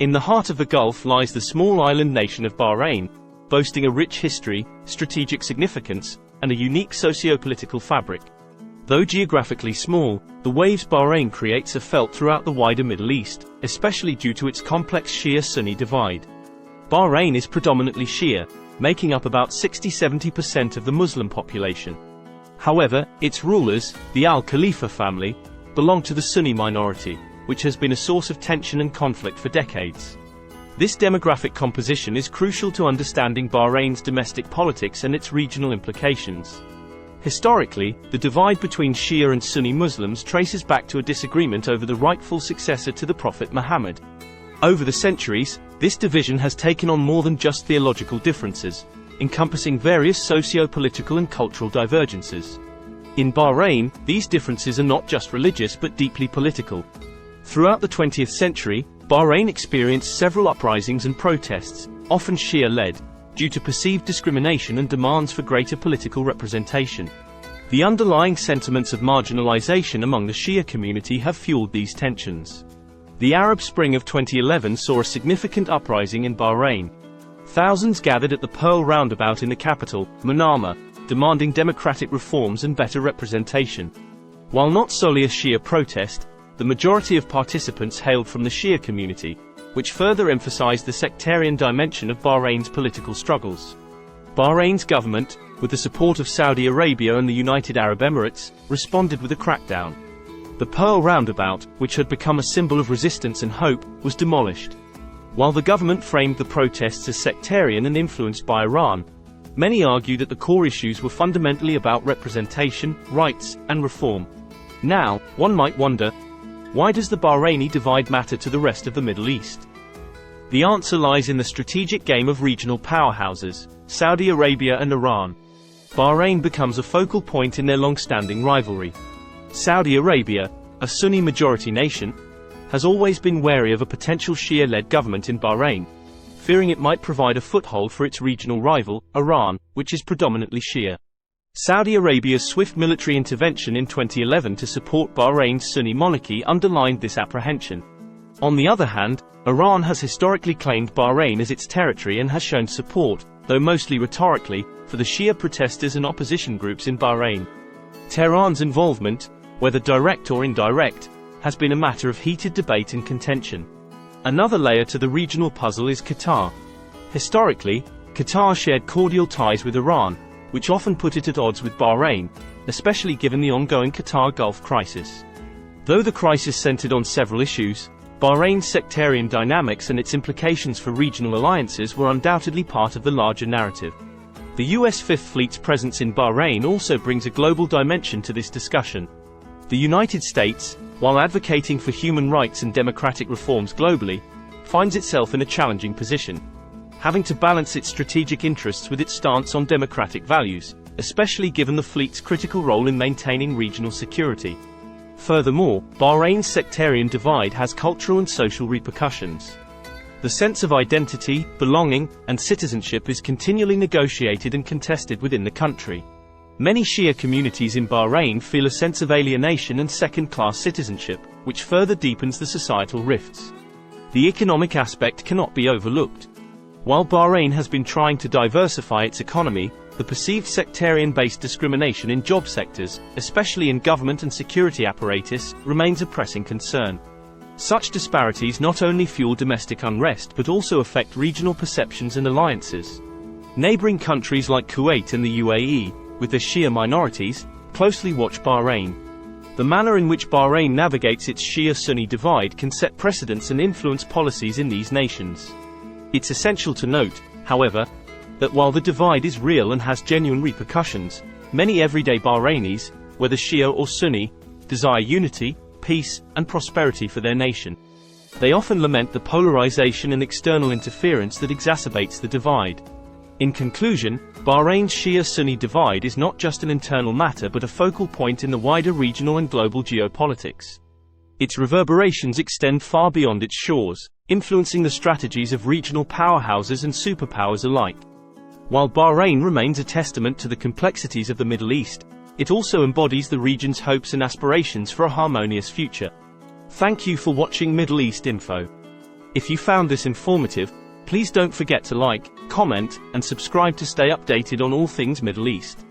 In the heart of the Gulf lies the small island nation of Bahrain, boasting a rich history, strategic significance, and a unique socio-political fabric. Though geographically small, the waves Bahrain creates are felt throughout the wider Middle East, especially due to its complex Shia-Sunni divide. Bahrain is predominantly Shia, making up about 60–70% of the Muslim population. However, its rulers, the Al Khalifa family, belong to the Sunni minority, which has been a source of tension and conflict for decades. This demographic composition is crucial to understanding Bahrain's domestic politics and its regional implications. Historically, the divide between Shia and Sunni Muslims traces back to a disagreement over the rightful successor to the Prophet Muhammad. Over the centuries, this division has taken on more than just theological differences, encompassing various socio-political and cultural divergences. In Bahrain, these differences are not just religious but deeply political. Throughout the 20th century, Bahrain experienced several uprisings and protests, often Shia-led, due to perceived discrimination and demands for greater political representation. The underlying sentiments of marginalization among the Shia community have fueled these tensions. The Arab Spring of 2011 saw a significant uprising in Bahrain. Thousands gathered at the Pearl Roundabout in the capital, Manama, demanding democratic reforms and better representation. While not solely a Shia protest, the majority of participants hailed from the Shia community, which further emphasized the sectarian dimension of Bahrain's political struggles. Bahrain's government, with the support of Saudi Arabia and the United Arab Emirates, responded with a crackdown. The Pearl Roundabout, which had become a symbol of resistance and hope, was demolished. While the government framed the protests as sectarian and influenced by Iran, many argued that the core issues were fundamentally about representation, rights, and reform. Now, one might wonder, why does the Bahraini divide matter to the rest of the Middle East? The answer lies in the strategic game of regional powerhouses, Saudi Arabia and Iran. Bahrain becomes a focal point in their long-standing rivalry. Saudi Arabia, a Sunni-majority nation, has always been wary of a potential Shia-led government in Bahrain, fearing it might provide a foothold for its regional rival, Iran, which is predominantly Shia. Saudi Arabia's swift military intervention in 2011 to support Bahrain's Sunni monarchy underlined this apprehension. On the other hand, Iran has historically claimed Bahrain as its territory and has shown support, though mostly rhetorically, for the Shia protesters and opposition groups in Bahrain. Tehran's involvement, whether direct or indirect, has been a matter of heated debate and contention. Another layer to the regional puzzle is Qatar. Historically, Qatar shared cordial ties with Iran, which often put it at odds with Bahrain, especially given the ongoing Qatar Gulf crisis. Though the crisis centered on several issues, Bahrain's sectarian dynamics and its implications for regional alliances were undoubtedly part of the larger narrative. The US Fifth Fleet's presence in Bahrain also brings a global dimension to this discussion. The United States, while advocating for human rights and democratic reforms globally, finds itself in a challenging position, having to balance its strategic interests with its stance on democratic values, especially given the fleet's critical role in maintaining regional security. Furthermore, Bahrain's sectarian divide has cultural and social repercussions. The sense of identity, belonging, and citizenship is continually negotiated and contested within the country. Many Shia communities in Bahrain feel a sense of alienation and second-class citizenship, which further deepens the societal rifts. The economic aspect cannot be overlooked. While Bahrain has been trying to diversify its economy, the perceived sectarian-based discrimination in job sectors, especially in government and security apparatus, remains a pressing concern. Such disparities not only fuel domestic unrest but also affect regional perceptions and alliances. Neighboring countries like Kuwait and the UAE, with their Shia minorities, closely watch Bahrain. The manner in which Bahrain navigates its Shia-Sunni divide can set precedents and influence policies in these nations. It's essential to note, however, that while the divide is real and has genuine repercussions, many everyday Bahrainis, whether Shia or Sunni, desire unity, peace, and prosperity for their nation. They often lament the polarization and external interference that exacerbates the divide. In conclusion, Bahrain's Shia-Sunni divide is not just an internal matter but a focal point in the wider regional and global geopolitics. Its reverberations extend far beyond its shores, influencing the strategies of regional powerhouses and superpowers alike. While Bahrain remains a testament to the complexities of the Middle East, it also embodies the region's hopes and aspirations for a harmonious future. Thank you for watching Middle East Info. If you found this informative, please don't forget to like, comment, and subscribe to stay updated on all things Middle East.